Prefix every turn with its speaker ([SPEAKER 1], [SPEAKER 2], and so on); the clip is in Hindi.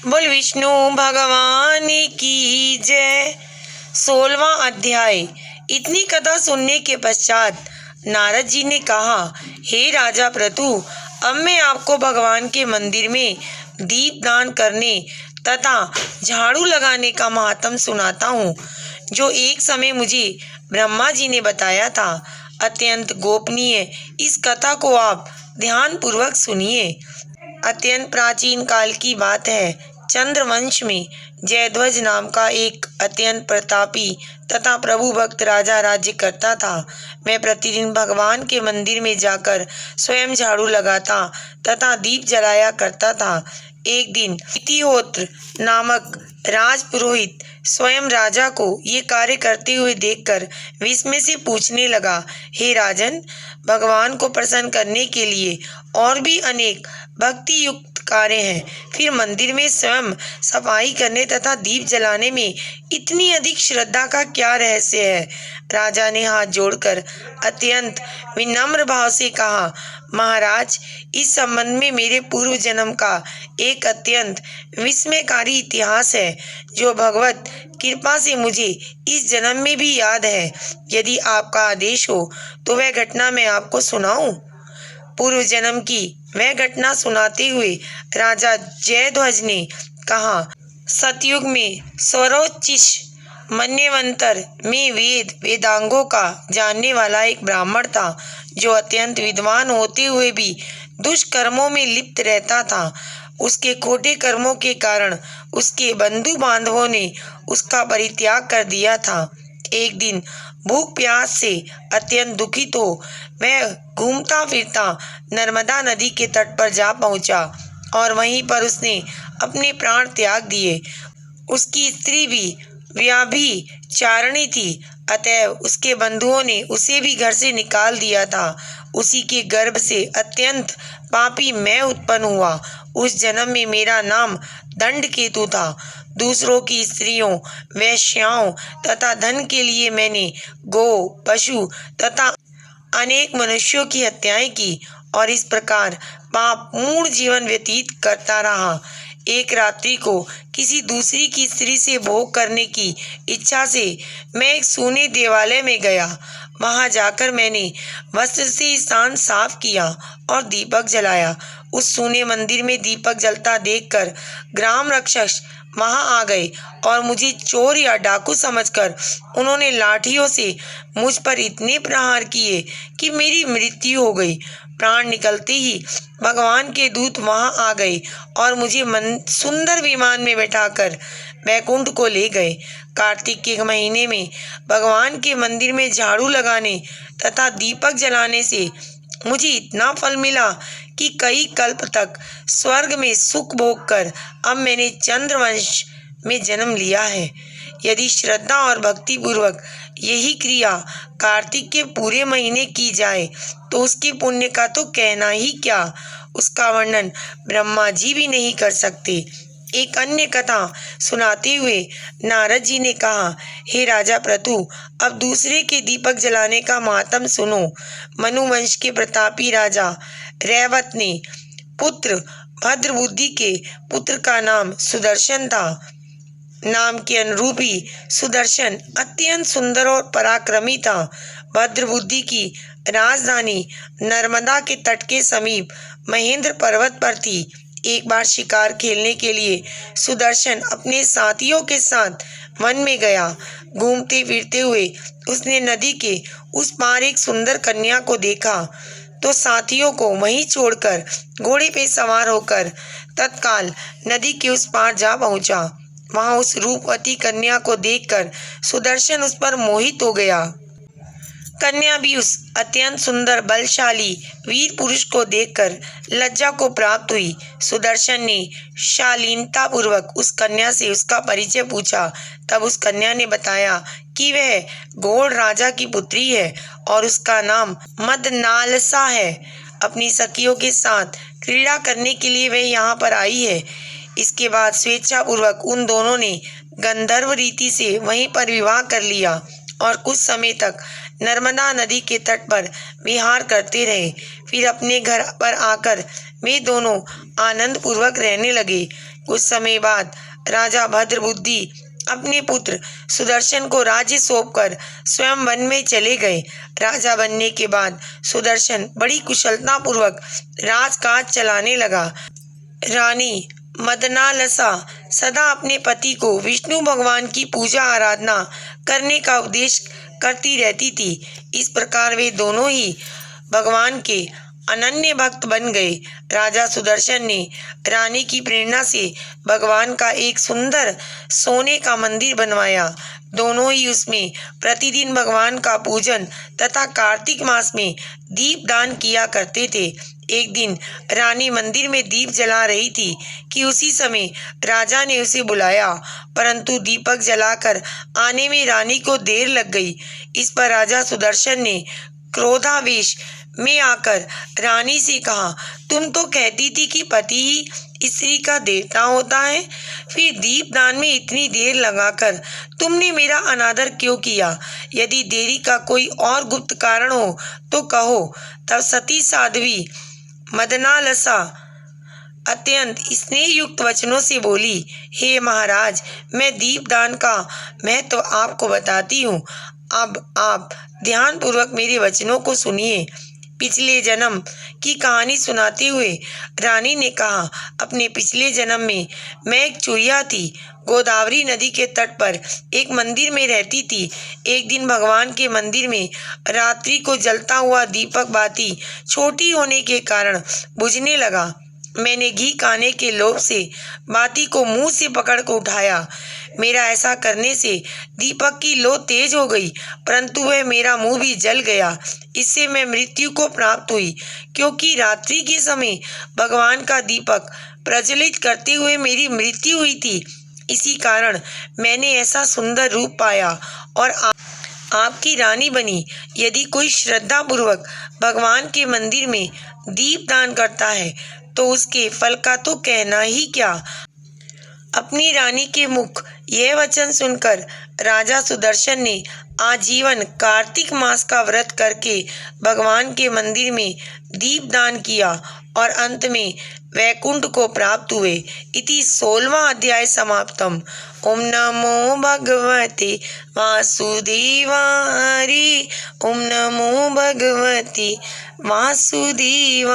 [SPEAKER 1] बोल विष्णु भगवान की जय। 16वां अध्याय। इतनी कथा सुनने के पश्चात नारद जी ने कहा, हे राजा प्रतु, अब मैं आपको भगवान के मंदिर में दीप दान करने तथा झाड़ू लगाने का महात्म सुनाता हूँ, जो एक समय मुझे ब्रह्मा जी ने बताया था। अत्यंत गोपनीय इस कथा को आप ध्यान पूर्वक सुनिए। अत्यंत प्राचीन काल की बात है। चंद्रवंश में जयध्वज नाम का एक अत्यंत प्रतापी तथा प्रभु भक्त राजा राज्य करता था। मैं प्रतिदिन भगवान के मंदिर में जाकर स्वयं झाड़ू लगाता तथा दीप जलाया करता था। एक दिन वितिहोत्र नामक राजपुरोहित स्वयं राजा को ये कार्य करते हुए देखकर विस्मय से पूछने लगा, हे राजन, भगवान को प्रसन्न करने के लिए और भी अनेक भक्ति युक्त कार्य हैं, फिर मंदिर में स्वयं सफाई करने तथा दीप जलाने में इतनी अधिक श्रद्धा का क्या रहस्य है? राजा ने हाथ जोड़कर अत्यंत विनम्र भाव से कहा, महाराज, इस संबंध में मेरे पूर्व जन्म का एक अत्यंत विस्मयकारी इतिहास है, जो भगवत कृपा से मुझे इस जन्म में भी याद है। यदि आपका आदेश हो तो वह घटना मैं आपको सुनाऊं। पूर्व जन्म की वह घटना सुनाते हुए राजा जयध्वज ने कहा, सतयुग में स्वरोचिष मन्वंतर में वेदांगों का जानने वाला एक ब्राह्मण था, जो अत्यंत विद्वान होते हुए भी दुष्कर्मों में लिप्त रहता था। उसके खोटे कर्मों के कारण उसके बंधु बांधवों ने उसका परित्याग कर दिया था। एक दिन भूख प्यास से अत्यंत दुखित हो वह घूमता फिरता नर्मदा नदी के तट पर जा पहुंचा और वहीं पर उसने अपने प्राण त्याग दिए। उसकी स्त्री भी व्यभिचारिणी थी, अतएव उसके बंधुओं ने उसे भी घर से निकाल दिया था। उसी के गर्भ से अत्यंत पापी मैं उत्पन्न हुआ। उस जन्म में मेरा नाम दंडकेतु था। दूसरों की स्त्रियों, वेश्याओं तथा धन के लिए मैंने गो, पशु तथा अनेक मनुष्यों की हत्याएं की और इस प्रकार पापपूर्ण जीवन व्यतीत करता रहा। एक रात्रि को किसी दूसरी की स्त्री से भोग करने की इच्छा से मैं एक सूने देवालय में गया। वहां जाकर मैंने वस्त्र से स्थान साफ किया और दीपक जलाया। उस सूने मंदिर में दीपक जलता देखकर ग्राम रक्षक वहां आ गए और मुझे चोर या डाकू समझकर उन्होंने लाठियों से मुझ पर इतने प्रहार किए कि मेरी मृत्यु हो गई। प्राण निकलते ही भगवान के दूत वहां आ गए और मुझे सुंदर विमान में बैठाकर वैकुंठ को ले गए। कार्तिक के महीने में भगवान के मंदिर में झाड़ू लगाने तथा दीपक जलाने से मुझे इतना फल मिला कि कई कल्प तक स्वर्ग में सुख भोग कर अब मैंने चंद्रवंश में जन्म लिया है। यदि श्रद्धा और भक्ति पूर्वक यही क्रिया कार्तिक के पूरे महीने की जाए तो उसके पुण्य का तो कहना ही क्या, उसका वर्णन ब्रह्मा जी भी नहीं कर सकते। एक अन्य कथा सुनाते हुए नारद जी ने कहा, हे राजा प्रतु, अब दूसरे के दीपक जलाने का महात्म सुनो। मनुवंश के प्रतापी राजा रैवत ने पुत्र भद्रबुद्धि के पुत्र का नाम सुदर्शन था। नाम के अनुरूप ही सुदर्शन अत्यंत सुंदर और पराक्रमी था। भद्रबुद्धि की राजधानी नर्मदा के तट के समीप महेंद्र पर्वत पर थी। एक बार शिकार खेलने के लिए सुदर्शन अपने साथियों के साथ वन में गया। घूमते फिरते हुए उसने नदी के उस पार एक सुंदर कन्या को देखा तो साथियों को वहीं छोड़कर घोड़े पे सवार होकर तत्काल नदी के उस पार जा पहुंचा। वहां उस रूपवती कन्या को देखकर सुदर्शन उस पर मोहित हो गया। कन्या भी उस अत्यंत सुंदर बलशाली वीर पुरुष को देखकर लज्जा को प्राप्त हुई। सुदर्शन ने शालीनता पूर्वक उस कन्या से उसका परिचय पूछा। तब उस कन्या ने बताया कि वह गौड़ राजा की पुत्री है और उसका नाम मदनालसा है। अपनी सखियों के साथ क्रीड़ा करने के लिए वह यहाँ पर आई है। इसके बाद स्वेच्छा पूर्वक उन दोनों ने गंधर्व रीति से वहीं पर विवाह कर लिया और कुछ समय तक नर्मदा नदी के तट पर विहार करते रहे। फिर अपने घर पर आकर वे दोनों आनंद पूर्वक रहने लगे। कुछ समय बाद राजा भद्रबुद्धि अपने पुत्र सुदर्शन को राज्य सौंपकर स्वयं वन में चले गए। राजा बनने के बाद सुदर्शन बड़ी कुशलता पूर्वक राजकाज चलाने लगा। रानी मदनालसा सदा अपने पति को विष्णु भगवान की पूजा आराधना करने का उपदेश करती रहती थी। इस प्रकार वे दोनों ही भगवान के अनन्य भक्त बन गए। राजा सुदर्शन ने रानी की प्रेरणा से भगवान का एक सुंदर सोने का मंदिर बनवाया। दोनों ही उसमें प्रतिदिन भगवान का पूजन तथा कार्तिक मास में दीप दान किया करते थे। एक दिन रानी मंदिर में दीप जला रही थी कि उसी समय राजा ने उसे बुलाया, परंतु दीपक जलाकर आने में रानी को देर लग गई। इस पर राजा सुदर्शन ने क्रोधावेश में आकर रानी से कहा, तुम तो कहती थी कि पति ही स्त्री का देवता होता है, फिर दीपदान में इतनी देर लगाकर तुमने मेरा अनादर क्यों किया? यदि देरी का कोई और गुप्त कारण हो तो कहो। तब सती साध्वी मदनालसा अत्यंत स्नेह युक्त वचनों से बोली, हे महाराज, मैं दीपदान का महत्व आपको बताती हूँ। अब आप ध्यान पूर्वक मेरे वचनों को सुनिए। पिछले जन्म की कहानी सुनाते हुए रानी ने कहा, अपने पिछले जन्म में मैं एक चूहिया थी। गोदावरी नदी के तट पर एक मंदिर में रहती थी। एक दिन भगवान के मंदिर में रात्रि को जलता हुआ दीपक बाती छोटी होने के कारण बुझने लगा। मैंने घी खाने के लोभ से बाती को मुंह से पकड़ कर उठाया। मेरा ऐसा करने से दीपक की लौ तेज हो गई, परंतु वह मेरा मुंह भी जल गया। इससे मैं मृत्यु को प्राप्त हुई, क्योंकि रात्रि के समय भगवान का दीपक प्रज्वलित करते हुए मेरी मृत्यु हुई थी। इसी कारण मैंने ऐसा सुंदर रूप पाया और आपकी रानी बनी। यदि कोई श्रद्धा पूर्वक भगवान के मंदिर में दीप दान करता है तो उसके फल का तो कहना ही क्या। अपनी रानी के मुख यह वचन सुनकर राजा सुदर्शन ने आजीवन कार्तिक मास का व्रत करके भगवान के मंदिर में दीप दान किया और अंत में वैकुंठ को प्राप्त हुए। इति 16वां अध्याय समाप्तम। ओम नमो भगवते वासुदेवाय। ओम नमो भगवते वासुदेवाय।